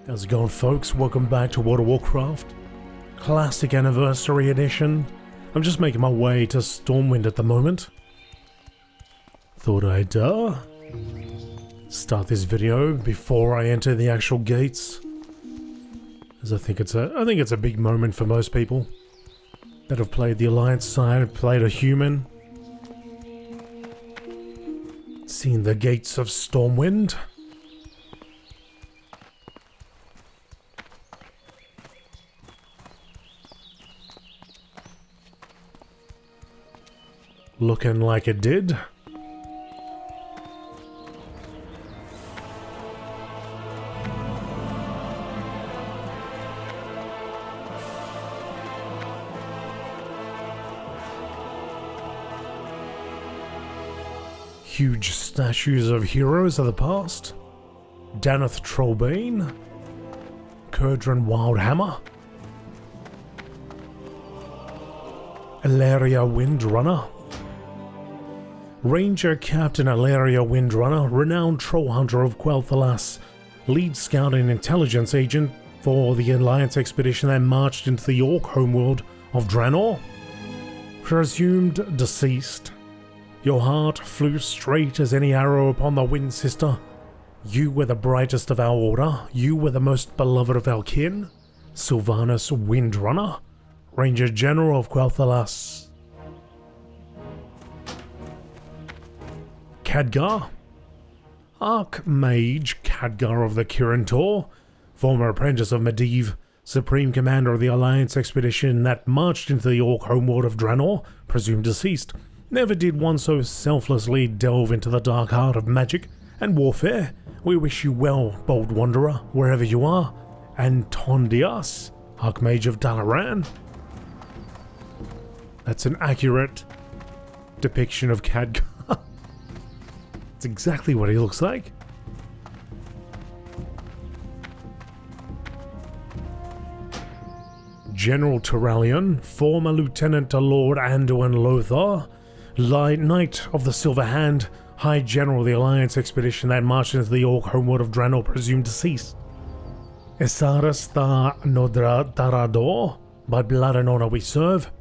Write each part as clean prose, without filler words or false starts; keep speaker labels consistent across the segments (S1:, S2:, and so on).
S1: How's it going, folks? Welcome back to World of Warcraft Classic Anniversary Edition. I'm just making my way to Stormwind at the moment. Thought I'd start this video before I enter the actual gates, as I think it's a big moment for most people that have played the Alliance side, played a human, seen the gates of Stormwind. Looking like it did. Huge statues of heroes of the past. Daneth Trollbane, Kurdran Wildhammer, Ilaria Windrunner, Ranger Captain Ilaria Windrunner, renowned troll hunter of Quel'Thalas, lead scout and intelligence agent for the Alliance expedition that marched into the Orc homeworld of Draenor. Presumed deceased. Your heart flew straight as any arrow upon the wind, sister. You were the brightest of our order. You were the most beloved of our kin. Sylvanus Windrunner, Ranger General of Quel'Thalas. Khadgar, Archmage Khadgar of the Kirin Tor, former apprentice of Medivh, supreme commander of the Alliance expedition that marched into the Orc homeworld of Draenor, presumed deceased. Never did one so selflessly delve into the dark heart of magic and warfare. We wish you well, bold wanderer, wherever you are. And Tondias, Archmage of Dalaran. That's an accurate depiction of Khadgar. That's exactly what he looks like. General Turalion, former Lieutenant to Lord Anduin Lothar, Knight of the Silver Hand, High General of the Alliance expedition that marched into the Orc homeworld of Draenor, presumed deceased. Esaris Thar Nodra Darador, by blood and honor we serve.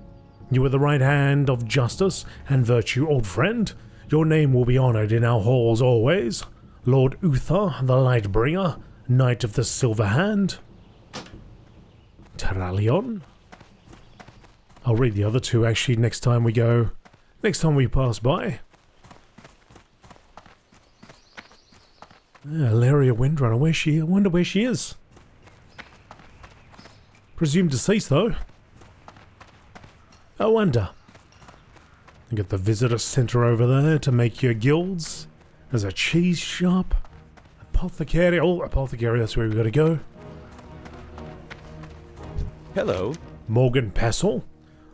S1: You were the right hand of justice and virtue, old friend. Your name will be honored in our halls always. Lord Uther, the Lightbringer, Knight of the Silver Hand. Turalion. I'll read the other two actually next time we pass by. Ilaria Windrunner, I wonder where she is. Presumed deceased though. I wonder. You get the visitor center over there to make your guilds. There's a cheese shop. Apothecary. Oh, apothecary, that's where we gotta go.
S2: Hello.
S1: Morgan Passel.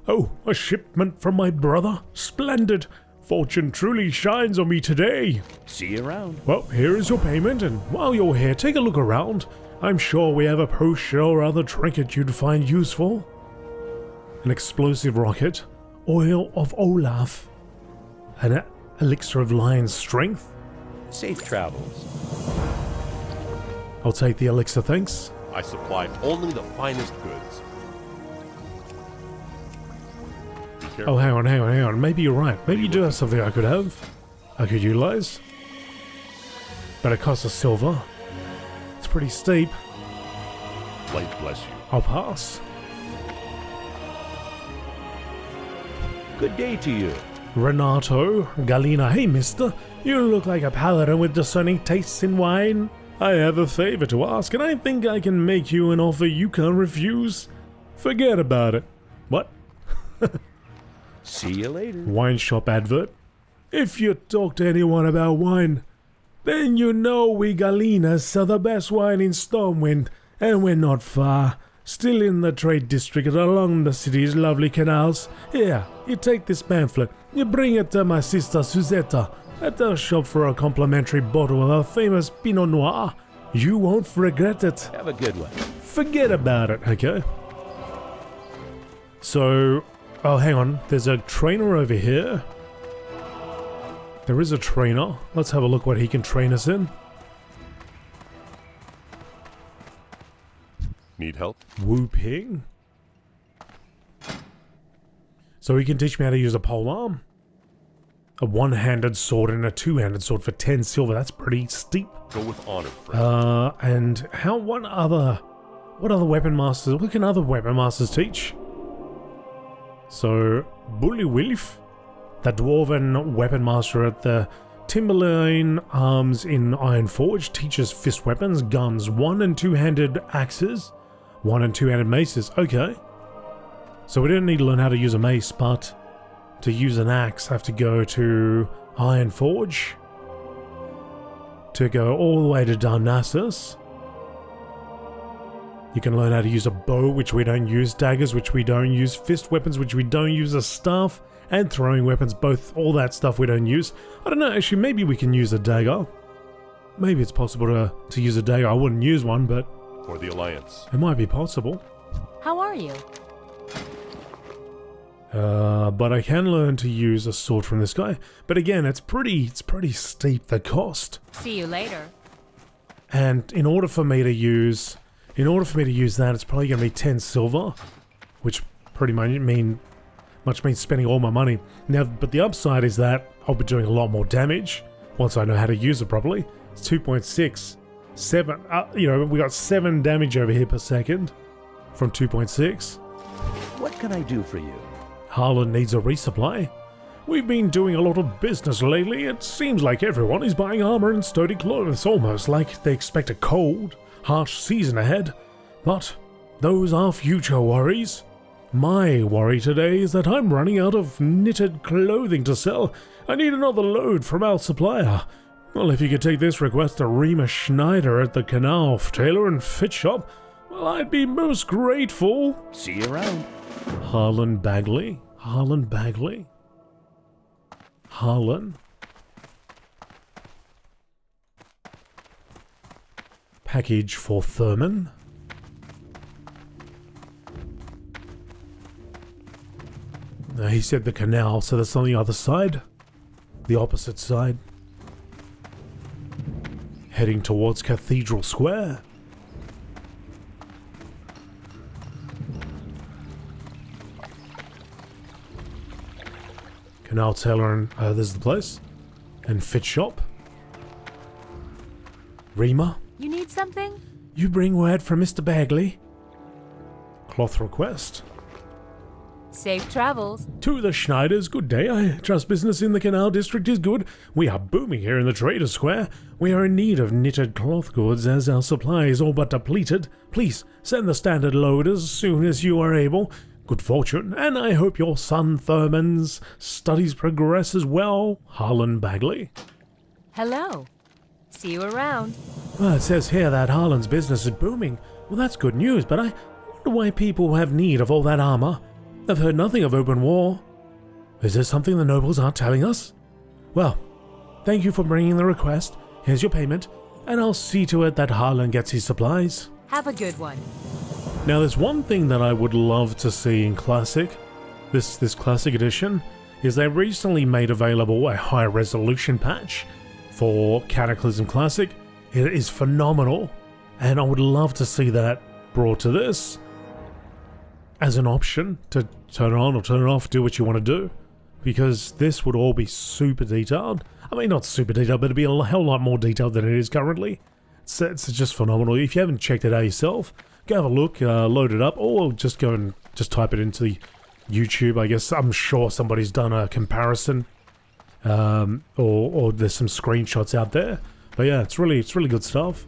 S1: Oh, a shipment from my brother. Splendid. Fortune truly shines on me today.
S2: See you around.
S1: Well, here is your payment, and while you're here, take a look around. I'm sure we have a potion or other trinket you'd find useful. An explosive rocket. Oil of Olaf. An elixir of lion's strength.
S2: Safe travels.
S1: I'll take the elixir, thanks.
S3: I supply only the finest goods.
S1: Oh, hang on. Maybe you're right. Maybe you do have something I could utilize. But it costs a silver. It's pretty steep.
S3: Light bless you.
S1: I'll pass.
S2: Good day to you.
S1: Renato, Galina. Hey, mister. You look like a paladin with discerning tastes in wine. I have a favor to ask, and I think I can make you an offer you can't refuse. Forget about it. What?
S2: See you later.
S1: Wine shop advert. If you talk to anyone about wine, then you know we Galinas sell the best wine in Stormwind, and we're not far. Still in the trade district along the city's lovely canals. Here, you take this pamphlet. You bring it to my sister Suzetta at the shop for a complimentary bottle of our famous Pinot Noir. You won't regret it.
S2: Have a good one.
S1: Forget about it, okay? So, oh, hang on. There's a trainer over here. There is a trainer. Let's have a look what he can train us in.
S3: Need help?
S1: Whooping. So he can teach me how to use a polearm. A one-handed sword and a two-handed sword for 10 silver. That's pretty steep.
S3: Go with honor, friend.
S1: And what other weapon masters, what can other weapon masters teach? So, Bully Wilf, the dwarven weapon master at the Timberline Arms in Ironforge, teaches fist weapons, guns, one- and two-handed axes, one- and two-handed maces. Okay. So we don't need to learn how to use a mace, but to use an axe, I have to go to Ironforge, to go all the way to Darnassus. You can learn how to use a bow, which we don't use, daggers, which we don't use, fist weapons, which we don't use, a staff, and throwing weapons, both, all that stuff we don't use. I don't know, actually, maybe we can use a dagger. Maybe it's possible to use a dagger. I wouldn't use one, but
S3: For the Alliance.
S1: it might be possible.
S4: How are you?
S1: But I can learn to use a sword from this guy. But again, it's pretty steep, the cost.
S4: See you later.
S1: And in order for me to use that, it's probably going to be 10 silver, which pretty much means spending all my money. Now, but the upside is that I'll be doing a lot more damage once I know how to use it properly. It's 2.6, 7. We got 7 damage over here per second from 2.6.
S2: What can I do for you?
S1: Harlan needs a resupply. We've been doing a lot of business lately. It seems like everyone is buying armor and sturdy clothes. It's almost like they expect a cold, harsh season ahead. But those are future worries. My worry today is that I'm running out of knitted clothing to sell. I need another load from our supplier. Well, if you could take this request to Rima Schneider at the Canal Tailor and Fit Shop, well, I'd be most grateful.
S2: See you around.
S1: Harlan Bagley. Package for Thurman. He said the canal, so that's on the other side. The opposite side. Heading towards Cathedral Square. Canal Tailor and there's the place. And Fit Shop. Rima,
S4: You need something?
S1: you bring word from Mr. Bagley. Cloth request.
S4: Safe travels.
S1: To the Schneiders, good day. I trust business in the Canal District is good. We are booming here in the Trader Square. We are in need of knitted cloth goods as our supply is all but depleted. Please send the standard load as soon as you are able. Good fortune, and I hope your son Thurman's studies progress as well. Harlan Bagley.
S4: Hello. See you around.
S1: Well, it says here that Harlan's business is booming. Well, that's good news, but I wonder why people have need of all that armor. I've heard nothing of open war. Is there something the nobles aren't telling us? Well, thank you for bringing the request. Here's your payment, and I'll see to it that Harlan gets his supplies.
S4: Have a good one.
S1: Now, there's one thing that I would love to see in Classic, this Classic Edition, is they recently made available a high-resolution patch for Cataclysm Classic. It is phenomenal, and I would love to see that brought to this as an option to turn it on or turn it off, do what you want to do, because this would all be super detailed. I mean, not super detailed, but it'd be a hell lot more detailed than it is currently. It's just phenomenal. If you haven't checked it out yourself, go have a look, load it up, or just go and just type it into the YouTube. I guess I'm sure somebody's done a comparison, or there's some screenshots out there. But yeah, it's really good stuff.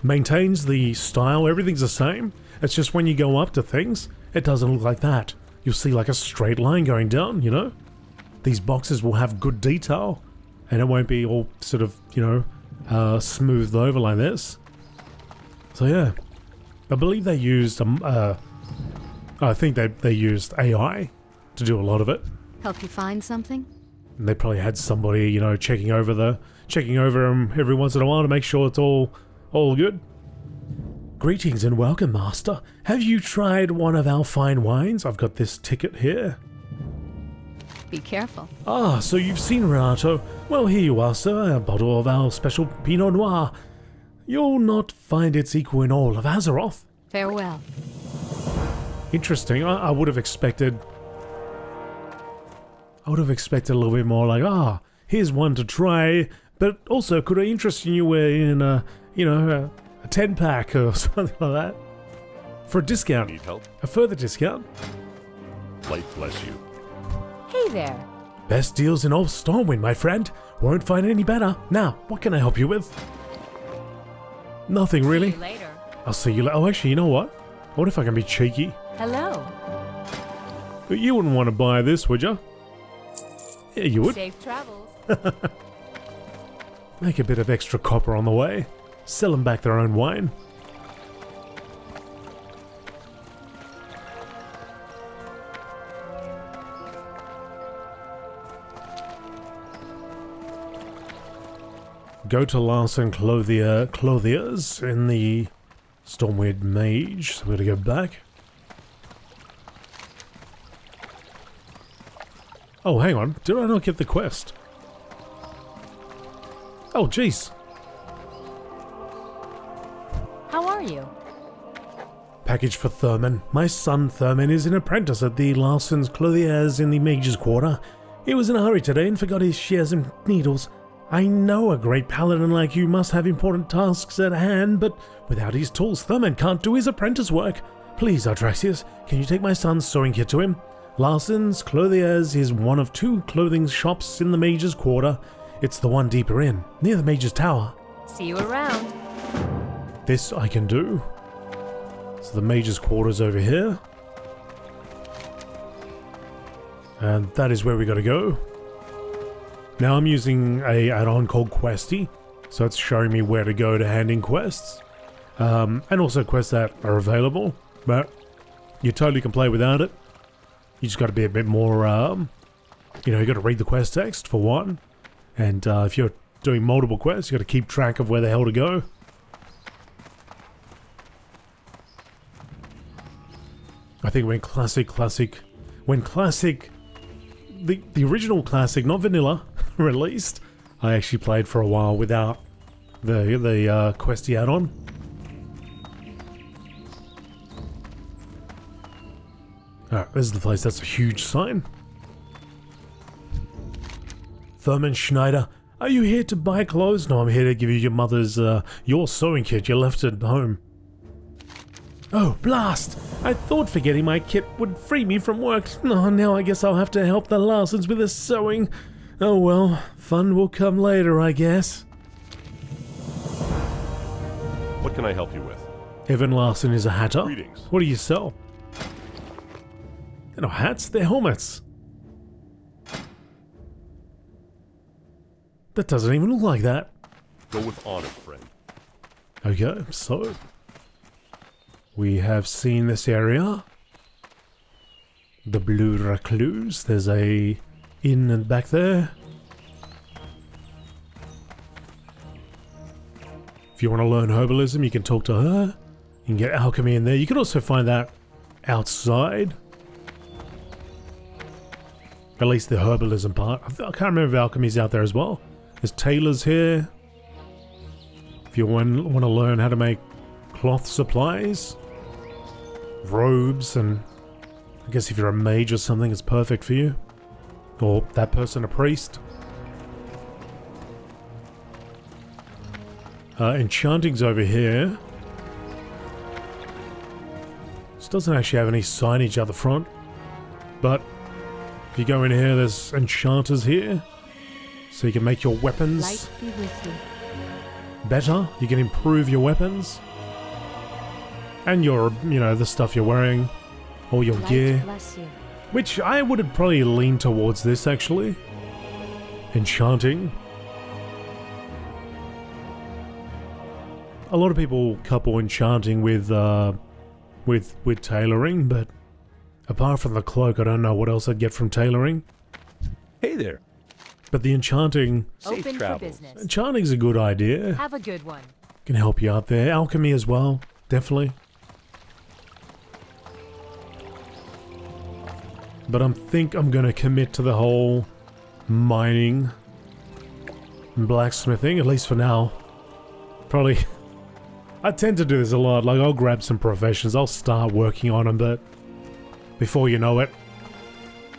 S1: Maintains the style, everything's the same. It's just when you go up to things, it doesn't look like that. You'll see like a straight line going down, you know? These boxes will have good detail, and it won't be all sort of, smoothed over like this. So yeah, I believe they used, I think they used AI to do a lot of it.
S5: Help you find something?
S1: And they probably had somebody, checking over them every once in a while to make sure it's all good. Greetings and welcome, Master. Have you tried one of our fine wines? I've got this ticket here.
S5: Be careful.
S1: Ah, so you've seen Renato. Well, here you are, sir. A bottle of our special Pinot Noir. You'll not find its equal in all of Azeroth.
S5: Farewell.
S1: Interesting. I would have expected... I would have expected a little bit more like, here's one to try, but also could I interest you in a 10-pack or something like that? For a discount.
S3: Need help?
S1: A further discount.
S3: Light bless you.
S4: Hey there.
S1: Best deals in all Stormwind, my friend. Won't find any better. Now, what can I help you with? Nothing
S4: See
S1: really.
S4: you later.
S1: I'll see you later. Oh, actually, you know what? What if I can be cheeky?
S4: Hello.
S1: But you wouldn't want to buy this, would you? Yeah, you would.
S4: Safe travels.
S1: Make a bit of extra copper on the way. Sell them back their own wine. Go to Larson Clothiers in the Stormwind Mage. So we're gonna go back. Oh, hang on. Did I not get the quest? Oh, jeez.
S4: How are you?
S1: Package for Thurman. My son Thurman is an apprentice at the Larson's Clothiers in the Mage's Quarter. He was in a hurry today and forgot his shears and needles. I know a great paladin like you must have important tasks at hand, but without his tools, Thurman can't do his apprentice work. Please, Ardraxius, can you take my son's sewing kit to him? Larson's Clothiers is one of 2 clothing shops in the Mage's Quarter. It's the one deeper in, near the Mage's Tower.
S4: See you around.
S1: This I can do. So the Mage's Quarter's over here. And that is where we gotta go. Now I'm using a add-on called Questy, so it's showing me where to go to hand in quests. And also quests that are available, but you totally can play without it. You just gotta be a bit more, you gotta read the quest text for one. And if you're doing multiple quests, you gotta keep track of where the hell to go. I think when the original Classic, not Vanilla, released, I actually played for a while without the Questy add-on. Alright, this is the place. That's a huge sign. Thurman Schneider, are you here to buy clothes? No, I'm here to give you your mother's, your sewing kit. You left it at home. Oh, blast! I thought forgetting my kit would free me from work. Oh, now I guess I'll have to help the Larsons with the sewing. Oh well, fun will come later, I guess.
S3: What can I help you with?
S1: Evan Larson is a hatter.
S3: Greetings.
S1: What do you sell? They're not hats, they're helmets. That doesn't even look like that.
S3: Go with honor, friend.
S1: Okay, so we have seen this area. The Blue Recluse. There's a inn back there. If you want to learn herbalism, you can talk to her. You can get alchemy in there. You can also find that outside. At least the herbalism part. I can't remember if alchemy's out there as well. There's tailors here. If you want to learn how to make cloth supplies, robes, and I guess if you're a mage or something, it's perfect for you. Or that person, a priest. Enchanting's over here. This doesn't actually have any signage out the front, but if you go in here, there's enchanters here, so you can make your weapons
S5: Light be with you.
S1: better. You can improve your weapons and your, the stuff you're wearing, or your
S5: Light
S1: gear.
S5: bless you.
S1: Which I would have probably leaned towards this, actually. Enchanting. A lot of people couple enchanting with tailoring, but apart from the cloak, I don't know what else I'd get from tailoring.
S2: Hey there.
S1: But the enchanting...
S2: Safe
S4: Open for
S2: travels.
S4: business.
S1: Enchanting's a good idea.
S4: Have a good one.
S1: Can help you out there. Alchemy as well, definitely. But I think I'm going to commit to the whole mining and blacksmithing, at least for now. Probably I tend to do this a lot. Like, I'll grab some professions, I'll start working on them, but before you know it,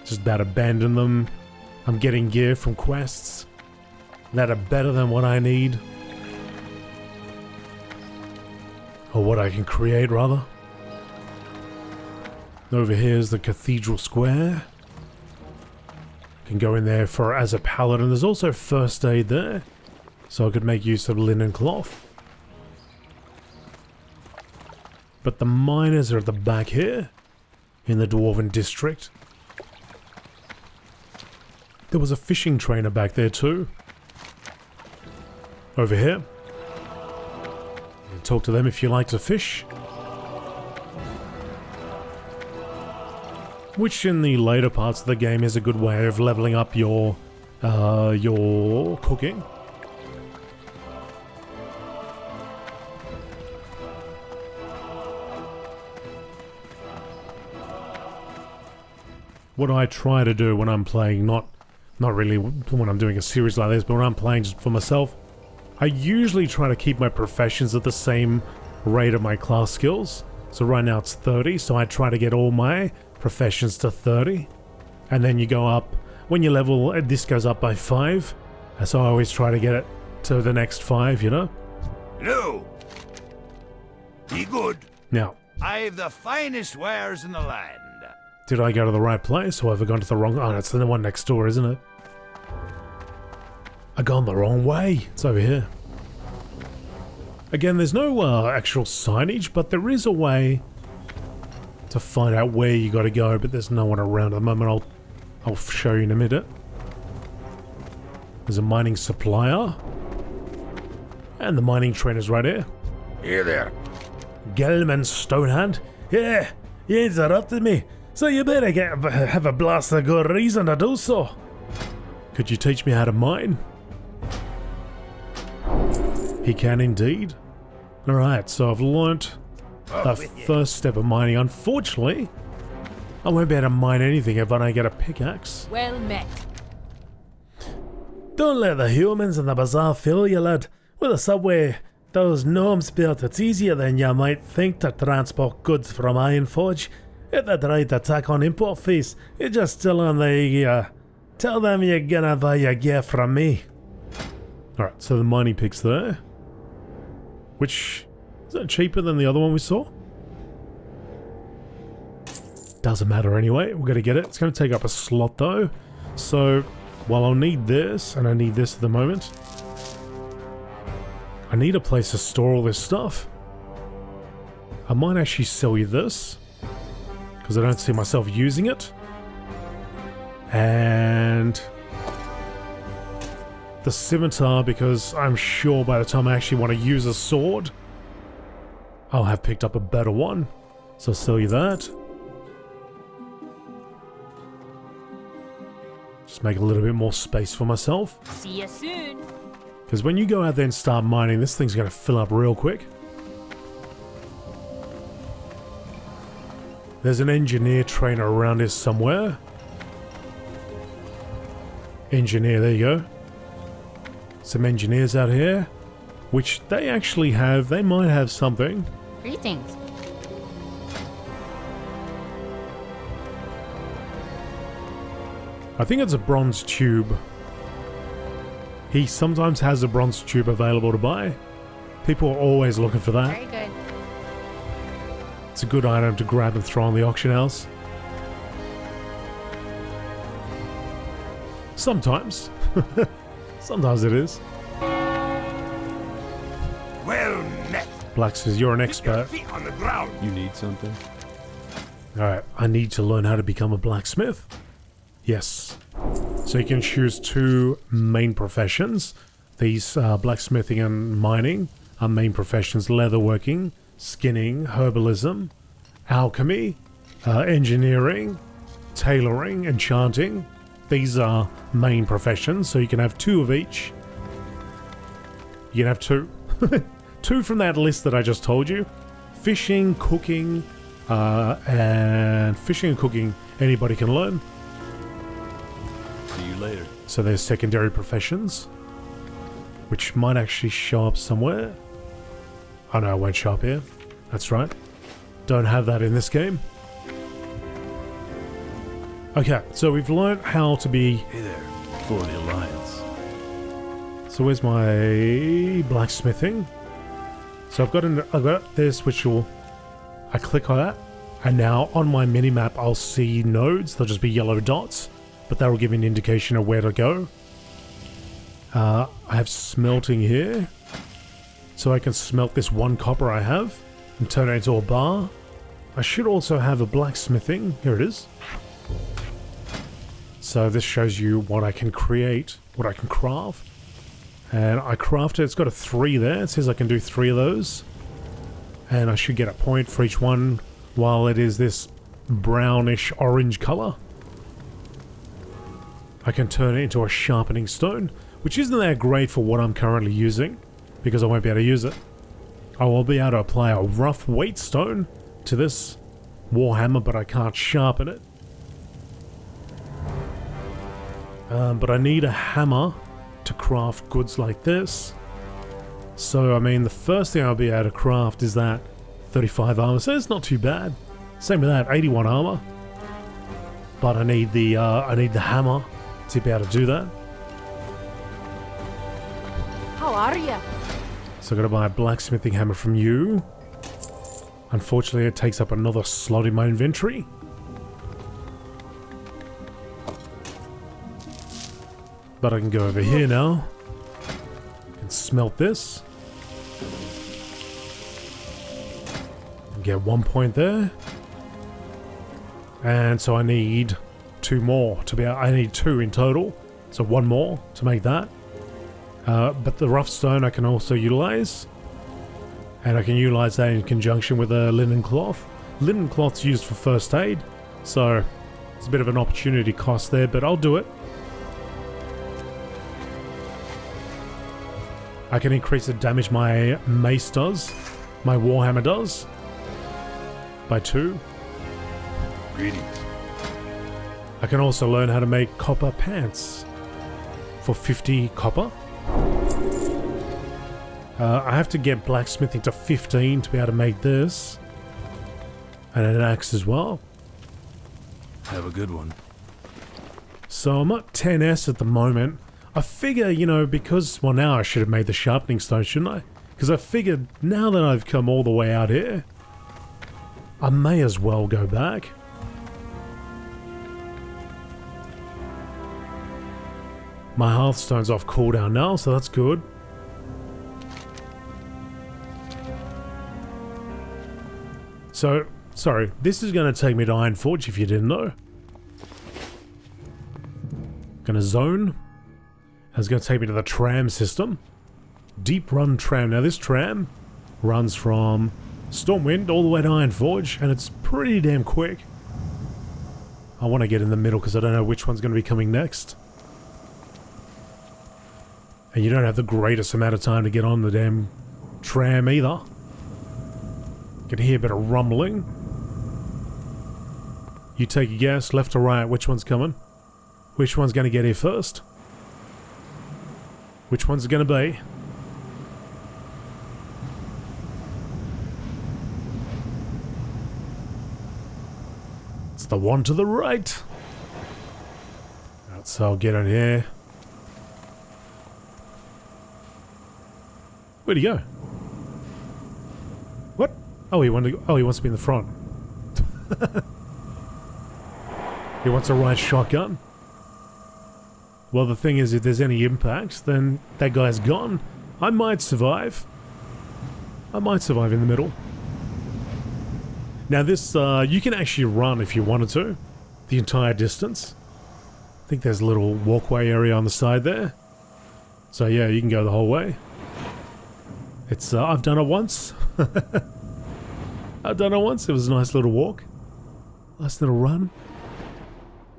S1: just about abandon them. I'm getting gear from quests that are better than what I need. Or what I can create, rather. Over here is the Cathedral Square. Can go in there for as a paladin. There's also first aid there, so I could make use of linen cloth. But the miners are at the back here, in the Dwarven District. There was a fishing trainer back there too. Over here. You can talk to them if you like to fish. Which in the later parts of the game is a good way of leveling up your cooking. What I try to do when I'm playing, not really when I'm doing a series like this, but when I'm playing just for myself, I usually try to keep my professions at the same rate of my class skills. So right now it's 30, so I try to get all my professions to 30, and then you go up when you level. This goes up by 5, so I always try to get it to the next 5, you know.
S6: Hello. Be good.
S1: Now,
S6: I've the finest wares in the land.
S1: did I go to the right place, or have I gone to the wrong? Oh, that's the one next door, isn't it? I gone the wrong way. It's over here. Again, there's no actual signage, but there is a way to find out where you got to go, but there's no one around at the moment. I'll show you in a minute. There's a mining supplier, and the mining trainer's right here.
S6: Here there.
S1: Gelman Stonehand. Yeah, you interrupted me, so you better have a blast of good reason to do so. Could you teach me how to mine? He can indeed. Alright, so I've learnt the first step of mining. Unfortunately, I won't be able to mine anything if I don't get a pickaxe.
S4: Well met.
S1: Don't let the humans in the bazaar fool you, lad. With a subway those gnomes built, it's easier than you might think to transport goods from Ironforge. If they try to attack on import fees, you just tell them tell them you're gonna buy your gear from me. Alright, so the mining pick's there. Which, is that cheaper than the other one we saw? Doesn't matter anyway, we're gonna get it. It's gonna take up a slot though. So, while I'll need this, and I need this at the moment, I need a place to store all this stuff. I might actually sell you this, because I don't see myself using it. And the scimitar, because I'm sure by the time I actually want to use a sword, I'll have picked up a better one. So I'll sell you that. Just make a little bit more space for myself.
S4: See you soon.
S1: Because when you go out there and start mining, this thing's going to fill up real quick. There's an engineer trainer around here somewhere. Engineer, there you go. Some engineers out here, which they actually have, they might have something.
S5: Greetings.
S1: I think it's a bronze tube. He sometimes has a bronze tube available to buy. People are always looking for that.
S5: Very good.
S1: It's a good item to grab and throw on the auction house. Sometimes. Sometimes it is.
S6: Well met.
S1: Black says, you're an
S6: Your
S1: expert.
S6: feet on the ground.
S3: You need something?
S1: Alright, I need to learn how to become a blacksmith. Yes. So you can choose 2 main professions. These blacksmithing and mining are main professions. Leatherworking, skinning, herbalism, alchemy, engineering, tailoring, enchanting. These are main professions, so you can have 2 of each. You can have 2. 2 from that list that I just told you. Fishing, cooking, and fishing and cooking anybody can learn.
S3: See you later.
S1: So there's secondary professions, which might actually show up somewhere. Oh no, I won't show up here. That's right. Don't have that in this game. Okay, so we've learned how to be...
S2: Hey there. For the Alliance.
S1: So where's my blacksmithing? So I've got this, which will... I click on that, and now on my mini-map I'll see nodes. They'll just be yellow dots, but that will give me an indication of where to go. I have smelting here, so I can smelt this 1 copper I have and turn it into a bar. I should also have a blacksmithing. Here it is. So this shows you what I can create, what I can craft. And I crafted, it's got a 3 there. It says I can do 3 of those. And I should get a point for each one while it is this brownish orange color. I can turn it into a sharpening stone, which isn't that great for what I'm currently using, because I won't be able to use it. I will be able to apply a rough weight stone to this warhammer, but I can't sharpen it. But I need a hammer to craft goods like this. So, I mean, the first thing I'll be able to craft is that 35 armor. So it's not too bad. Same with that, 81 armor. But I need the hammer to be able to do that.
S4: How are ya?
S1: So I gotta buy a blacksmithing hammer from you. Unfortunately, it takes up another slot in my inventory. But I can go over here now. I can smelt this. And get 1 point there. And so I need 2 more to be able, I need 2 in total. So 1 more to make that. But the rough stone I can also utilize. And I can utilize that in conjunction with a linen cloth. Linen cloth's used for first aid. So it's a bit of an opportunity cost there, but I'll do it. I can increase the damage my mace does, my warhammer does, by 2.
S6: Greetings.
S1: I can also learn how to make copper pants for 50 copper. I have to get blacksmithing to 15 to be able to make this. And an axe as well.
S2: Have a good one.
S1: So I'm at 10s at the moment. I figure, you know, because... Well, now I should have made the sharpening stone, shouldn't I? Because I figured, now that I've come all the way out here, I may as well go back. My Hearthstone's off cooldown now, so that's good. So, sorry, this is going to take me to Ironforge if you didn't know. Gonna zone. It's going to take me to the tram system. Deep Run tram. Now this tram runs from Stormwind all the way to Ironforge, and it's pretty damn quick. I want to get in the middle because I don't know which one's going to be coming next. And you don't have the greatest amount of time to get on the damn tram either. You can hear a bit of rumbling. You take a guess, left or right, which one's coming? Which one's going to get here first? Which one's it going to be? It's the one to the right. Right, so I'll get on here. Where'd he go? What? Oh, he wants to be in the front. He wants a right shotgun. Well, the thing is, if there's any impact, then that guy's gone. I might survive. I might survive in the middle. Now this, you can actually run if you wanted to, the entire distance. I think there's a little walkway area on the side there. So yeah, you can go the whole way. It's, I've done it once. I've done it once. It was a nice little walk. Nice little run.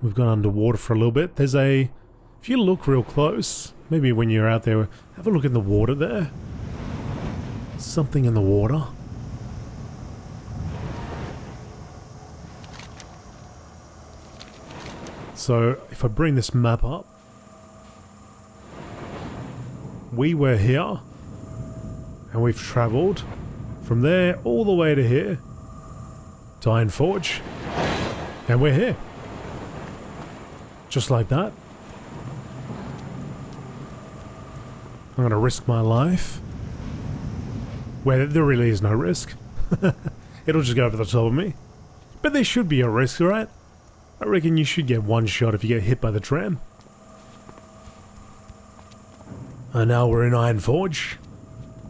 S1: We've gone underwater for a little bit. There's a... If you look real close, maybe when you're out there, have a look in the water there. Something in the water. So, if I bring this map up, we were here, and we've travelled From there all the way to here. To Iron Forge. And we're here. Just like that. I'm gonna risk my life. Where there really is no risk. It'll just go over the top of me. But there should be a risk, right? I reckon you should get one shot if you get hit by the tram. And now we're in Iron Forge.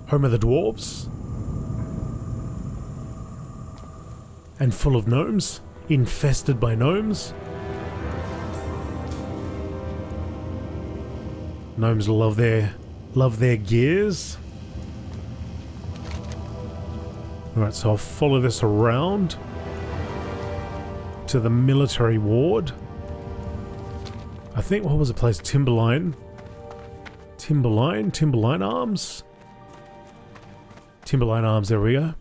S1: Home of the dwarves. And full of gnomes. Infested by gnomes. Gnomes love their gears. Alright, so I'll follow this around to the military ward. I think, what was the place? Timberline Arms? Timberline Arms, there we go.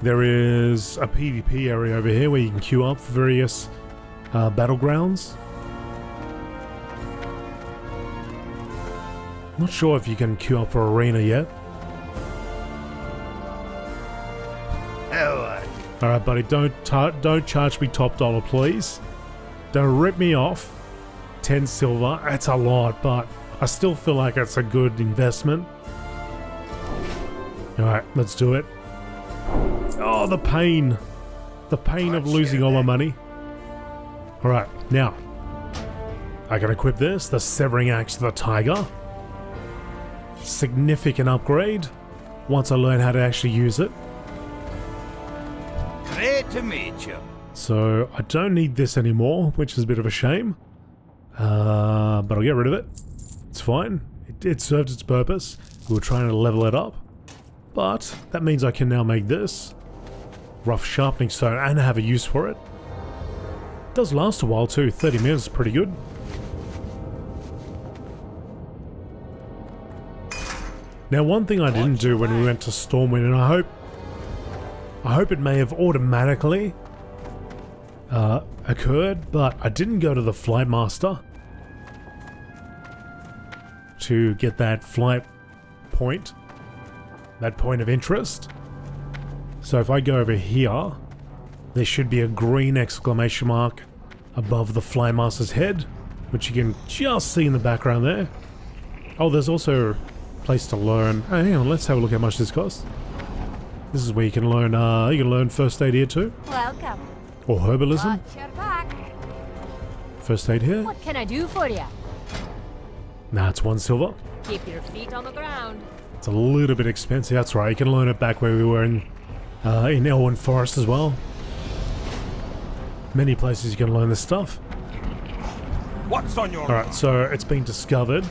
S1: There is a PvP area over here where you can queue up for various battlegrounds. Not sure if you can queue up for arena yet. Alright, buddy, don't charge me top dollar, please. Don't rip me off. 10 silver, that's a lot, but I still feel like it's a good investment. Alright, let's do it. Oh, the pain. The pain of losing all my money. Alright, now. I can equip this, the Severing Axe of the Tiger. Significant upgrade once I learn how to actually use it.
S6: Great to meet you.
S1: So I don't need this anymore, which is a bit of a shame. But I'll get rid of it. It's fine. It served its purpose. We were trying to level it up. But that means I can now make this rough sharpening stone and have a use for it. It does last a while too. 30 minutes is pretty good. Now, one thing I didn't do when we went to Stormwind, and I hope it may have automatically occurred, but I didn't go to the Flight Master to get that flight point, that point of interest. So if I go over here, there should be a green exclamation mark above the Flight Master's head, which you can just see in the background there. Oh, there's also place to learn. Oh, hang on, let's have a look how much this costs. This is where you can learn first aid here too.
S4: Welcome.
S1: Or herbalism.
S4: Watch your back.
S1: First aid here.
S4: What can I do for you?
S1: Nah, it's 1 silver.
S4: Keep your feet on the ground.
S1: It's a little bit expensive. That's right. You can learn it back where we were in Elwyn Forest as well. Many places you can learn this stuff.
S6: What's on your
S1: Alright, so it's been discovered.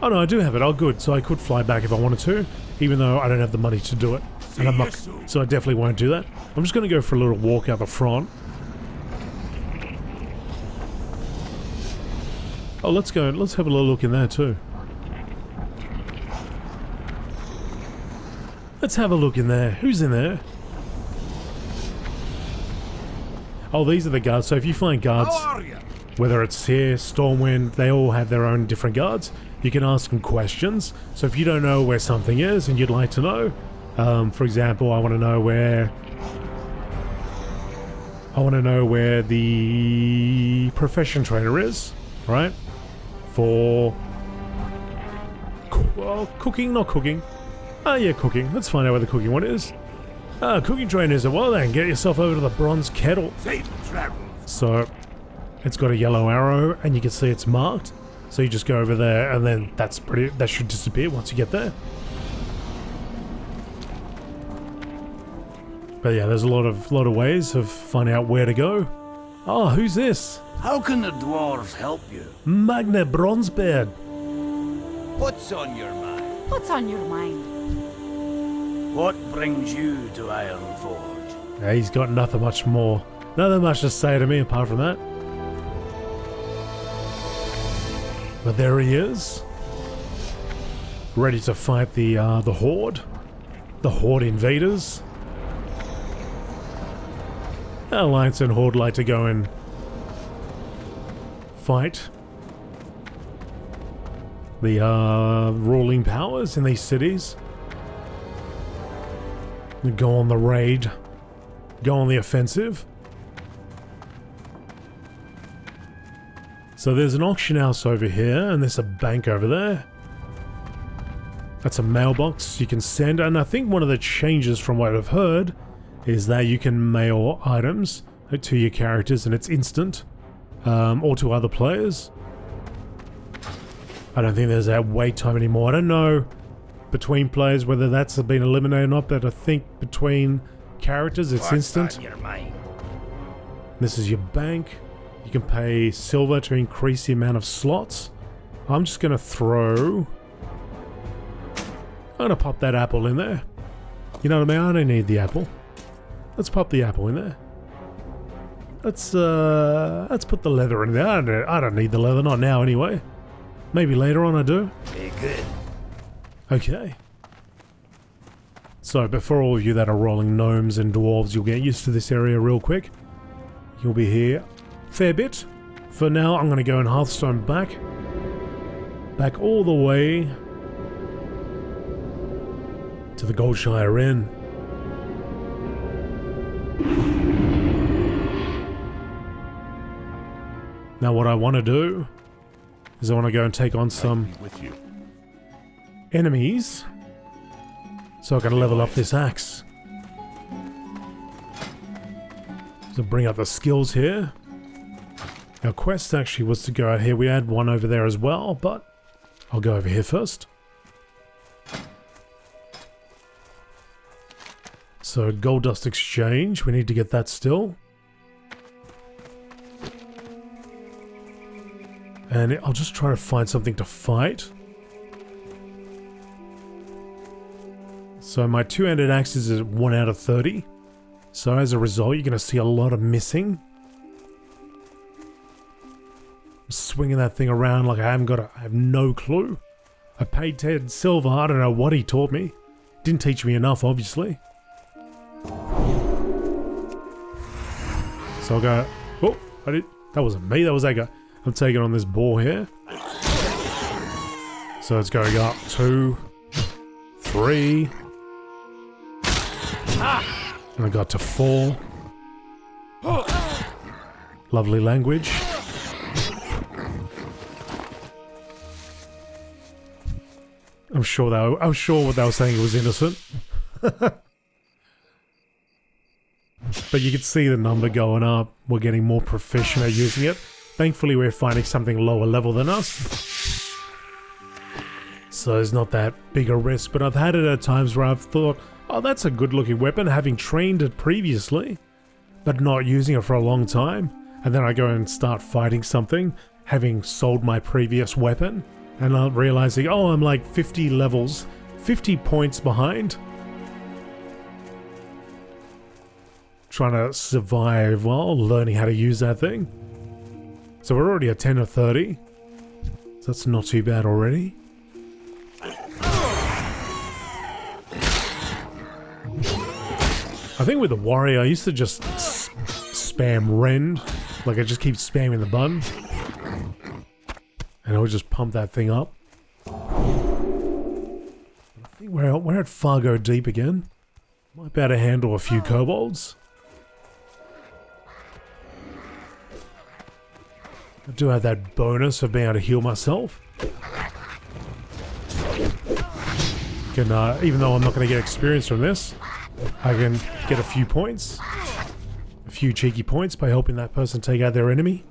S1: Oh no, I do have it. Oh good. So I could fly back if I wanted to, even though I don't have the money to do it. And I'm not, so I definitely won't do that. I'm just going to go for a little walk out the front. Oh, let's go. Let's have a little look in there too. Let's have a look in there. Who's in there? Oh, these are the guards. So if you find guards, whether it's here, Stormwind, they all have their own different guards. You can ask them questions. So if you don't know where something is and you'd like to know, for example, I want to know where the profession trainer is, right? For cooking, not cooking. Yeah, cooking. Let's find out where the cooking one is. Cooking trainer is well then. Get yourself over to the bronze kettle. So it's got a yellow arrow, and you can see it's marked. So you just go over there, and then that should disappear once you get there. But yeah, there's a lot of ways of finding out where to go. Oh, who's this?
S6: How can the dwarves help you?
S1: Magna Bronzebeard.
S6: What's on your mind?
S5: What's on your mind?
S6: What brings you to Ironforge?
S1: Yeah, he's got nothing much to say to me apart from that. But there he is, ready to fight the Horde invaders. Alliance and Horde like to go and fight the ruling powers in these cities. Go on the raid. Go on the offensive. So there's an auction house over here, and there's a bank over there. That's a mailbox you can send, and I think one of the changes from what I've heard is that you can mail items to your characters and it's instant, or to other players. I don't think there's that wait time anymore. I don't know between players whether that's been eliminated or not, but I think between characters it's instant. This is your bank. You can pay silver to increase the amount of slots. I'm just going to throw... I'm going to pop that apple in there. You know what I mean? I don't need the apple. Let's pop the apple in there. Let's put the leather in there. I don't need the leather, not now anyway. Maybe later on I do.
S6: Very good.
S1: Okay. So before all of you that are rolling gnomes and dwarves, you'll get used to this area real quick. You'll be here a fair bit. For now, I'm going to go in Hearthstone back. Back all the way to the Goldshire Inn. Now what I want to do is I want to go and take on some
S3: With you.
S1: enemies so I can level up this axe. So bring up the skills here. Our quest actually was to go out here. We had one over there as well, but I'll go over here first. So gold dust exchange, we need to get that still. And I'll just try to find something to fight. So my two-handed axes is 1 out of 30. So as a result, you're going to see a lot of missing. I'm swinging that thing around like I have no clue. I paid 10 silver, I don't know what he taught me. Didn't teach me enough, obviously. So I'll go, oh, that wasn't me, that was that guy. I'm taking on this ball here. So it's going up 2, 3. And I got to 4. Lovely language. I'm sure what they were saying was innocent. But you can see the number going up. We're getting more proficient at using it. Thankfully, we're finding something lower level than us. So it's not that big a risk, but I've had it at times where I've thought, oh, that's a good looking weapon, having trained it previously, but not using it for a long time. And then I go and start fighting something, having sold my previous weapon, and I'm realizing, oh, I'm like 50 levels, 50 points behind. Trying to survive while learning how to use that thing. So we're already at 10 or 30. So that's not too bad already. I think with the warrior, I used to just spam rend. Like I just keep spamming the button. And I would just pump that thing up. I think we're at Fargo Deep again. Might be able to handle a few kobolds. I do have that bonus of being able to heal myself. Even though I'm not going to get experience from this, I can get a few points. A few cheeky points by helping that person take out their enemy.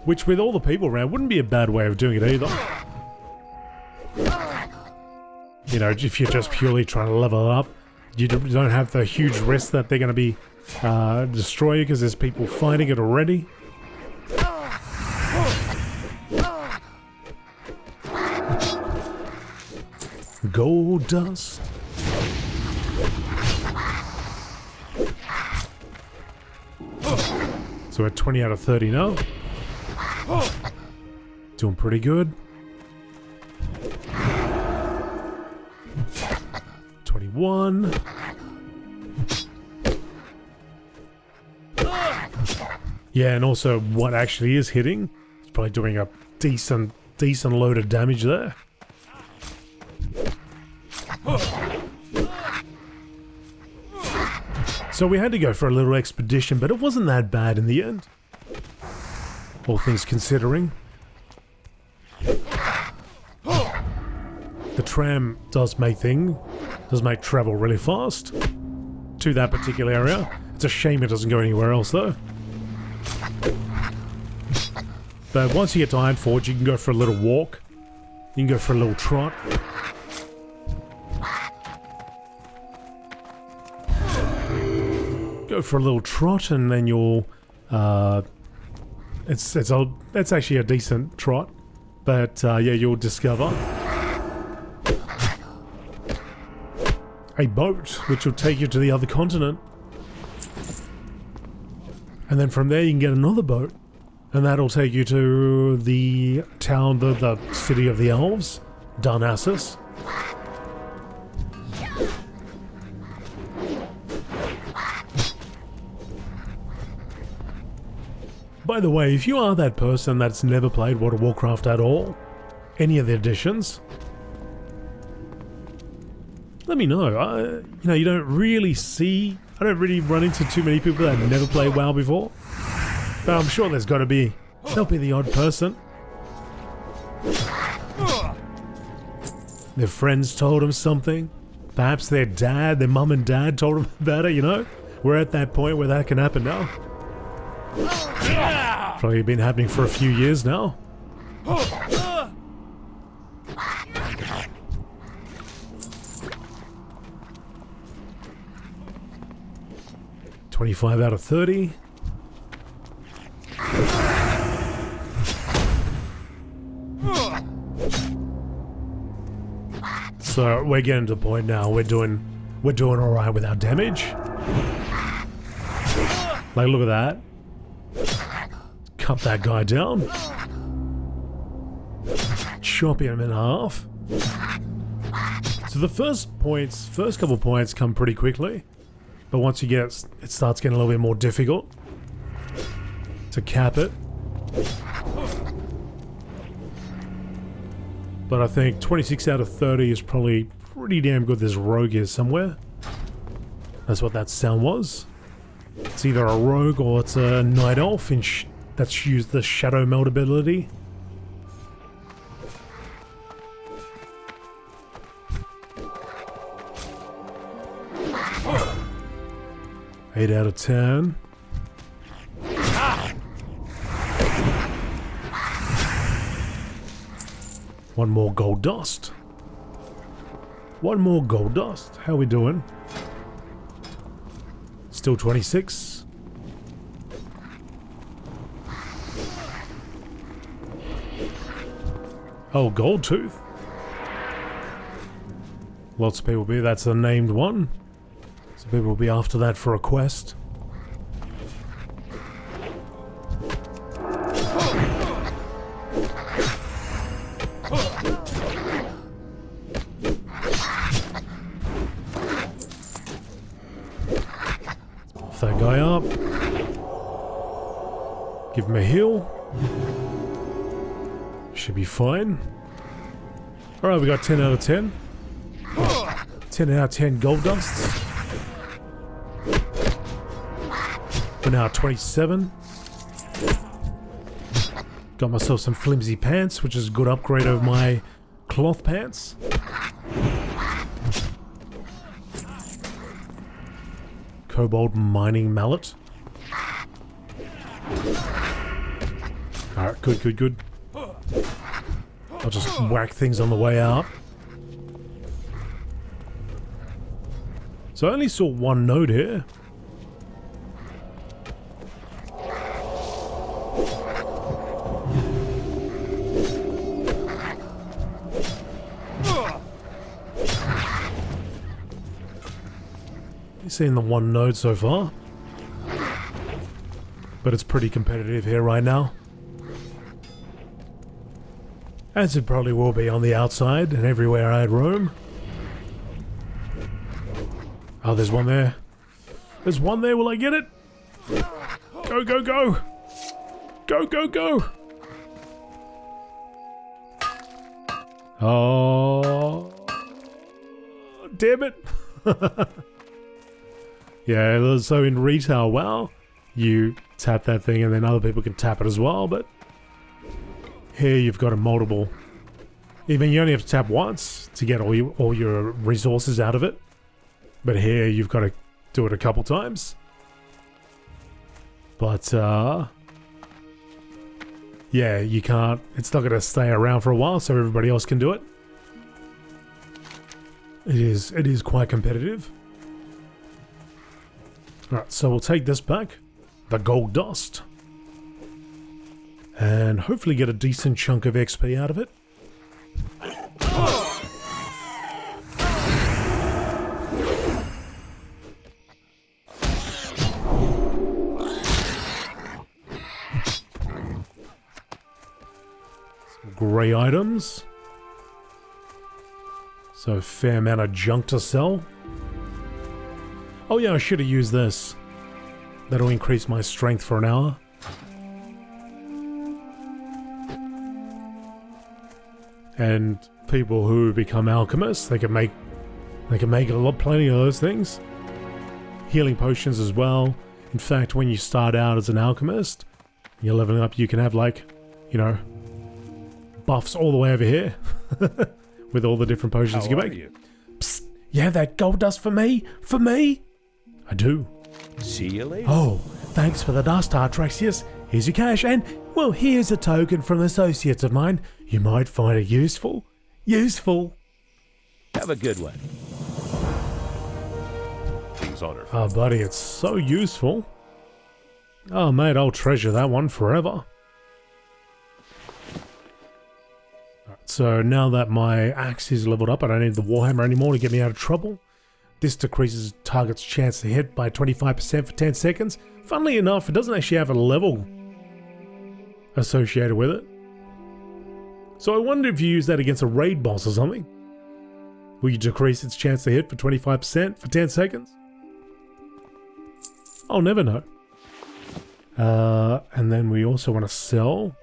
S1: Which with all the people around wouldn't be a bad way of doing it either. You know, if you're just purely trying to level up, you don't have the huge risk that they're going to be destroy you because there's people fighting it already. Gold dust. So we're at 20 out of 30 now. Doing pretty good. 21. Yeah, and also what actually is hitting. It's probably doing a decent load of damage there. So we had to go for a little expedition, but it wasn't that bad in the end. All things considering. The tram does make travel really fast to that particular area. It's a shame it doesn't go anywhere else though. But once you get to Ironforge, you can go for a little walk. You can go for a little trot. Go for a little trot and then you'll... it's actually a decent trot. But yeah, you'll discover a boat which will take you to the other continent. And then from there you can get another boat. And that'll take you to the town, the city of the elves, Darnassus. By the way, if you are that person that's never played World of Warcraft at all, any of the editions, let me know. You know, you don't really see... I don't really run into too many people that have never played WoW before. But I'm sure there'll be the odd person. Their friends told them something. Perhaps their mum and dad told them about it, you know? We're at that point where that can happen now. Probably been happening for a few years now. 25 out of 30. So we're getting to the point now. We're doing all right with our damage. Like, look at that. Cut that guy down. Chop him in half. So the first couple points come pretty quickly, but once you get, it starts getting a little bit more difficult to cap it. But I think 26 out of 30 is probably pretty damn good. This rogue is somewhere. That's what that sound was. It's either a rogue or it's a night elf that's used the shadow meld ability. Eight out of 10. One more gold dust. One more gold dust. How we doing? Still 26. Oh, gold tooth. Lots of people will be. That's a named one. So people will be after that for a quest. Buff that guy up. Give him a heal. Should be fine. Alright, we got 10 out of 10. 10 out of 10 gold dusts. We're now at 27. Got myself some flimsy pants, which is a good upgrade over my cloth pants. Cobalt mining mallet. Alright, good, good, good. I'll just whack things on the way out. So I only saw one node here. Seen the one node so far, but it's pretty competitive here right now, as it probably will be on the outside and everywhere I roam. Oh, there's one there. There's one there. Will I get it? Go, go, go! Go, go, go! Oh, God damn it. Yeah, so in retail, WoW, you tap that thing and then other people can tap it as well, but here you've got a multiple. Even you only have to tap once to get all your resources out of it, but here you've got to do it a couple times. But yeah, you can't, it's not going to stay around for a while, so everybody else can do it. It is quite competitive. Alright, so we'll take this back, the gold dust, and hopefully get a decent chunk of XP out of it. Some grey items. So fair amount of junk to sell. Oh yeah, I should have used this. That'll increase my strength for an hour. And people who become alchemists, they can make plenty of those things. Healing potions as well. In fact, when you start out as an alchemist, you're leveling up, you can have like, you know, buffs all the way over here. With all the different potions you can make. Psst, you have that gold dust for me? For me? I do.
S6: See you later.
S1: Oh, thanks for the dust, Artraxius. Here's your cash, and, well, here's a token from associates of mine. You might find it useful. Useful.
S6: Have a good one.
S3: King's honor.
S1: Oh, buddy, it's so useful. Oh, mate, I'll treasure that one forever. So now that my axe is leveled up, I don't need the warhammer anymore to get me out of trouble. This decreases target's chance to hit by 25% for 10 seconds. Funnily enough, it doesn't actually have a level associated with it. So I wonder if you use that against a raid boss or something. Will you decrease its chance to hit for 25% for 10 seconds? I'll never know. And then we also want to sell.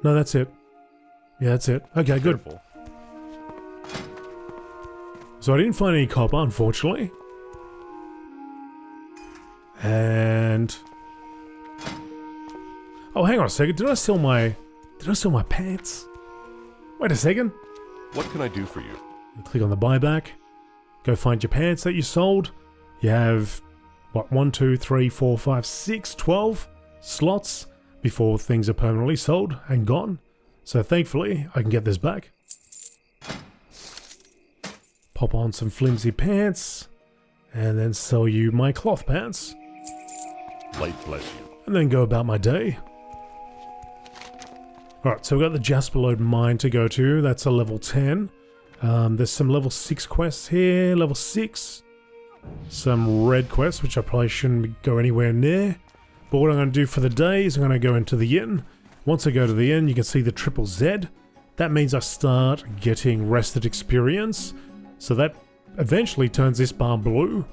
S1: No, that's it. Yeah, that's it. Okay, good.
S3: Careful.
S1: So I didn't find any copper, unfortunately. And oh, hang on a second. Did I sell my pants? Wait a second.
S3: What can I do for you?
S1: Click on the buyback. Go find your pants that you sold. You have what, 1, 2, 3, 4, 5, 6, 12 slots before things are permanently sold and gone. So thankfully, I can get this back. Pop on some flimsy pants, and then sell you my cloth pants.
S3: Light bless you.
S1: And then go about my day. Alright, so we've got the Jasperlode mine to go to. That's a level 10. There's some level 6 quests here, level 6. Some red quests, which I probably shouldn't go anywhere near. But what I'm going to do for the day is I'm going to go into the inn. Once I go to the inn, you can see the triple Z. That means I start getting rested experience. So that eventually turns this bar blue.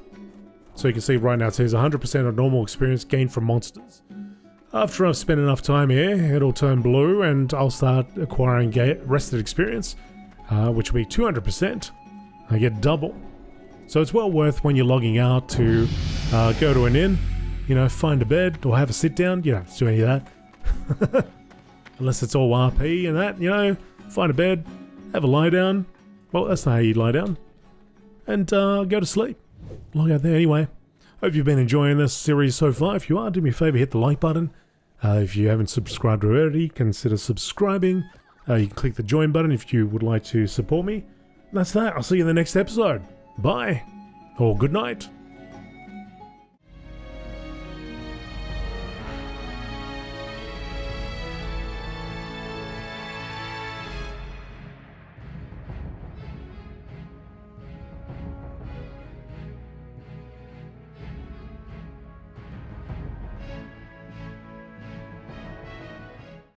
S1: So you can see right now it says 100% of normal experience gained from monsters. After I've spent enough time here, it'll turn blue and I'll start acquiring rested experience, which will be 200%. I get double. So it's well worth when you're logging out to go to an inn, you know, find a bed or have a sit down. You don't have to do any of that. Unless it's all RP and that, you know, find a bed, have a lie down. Well, that's not how you lie down. And go to sleep. Log out there anyway. Hope you've been enjoying this series so far. If you are, do me a favor, hit the like button. If you haven't subscribed already, consider subscribing. You can click the join button if you would like to support me. And that's that. I'll see you in the next episode. Bye. Or good night.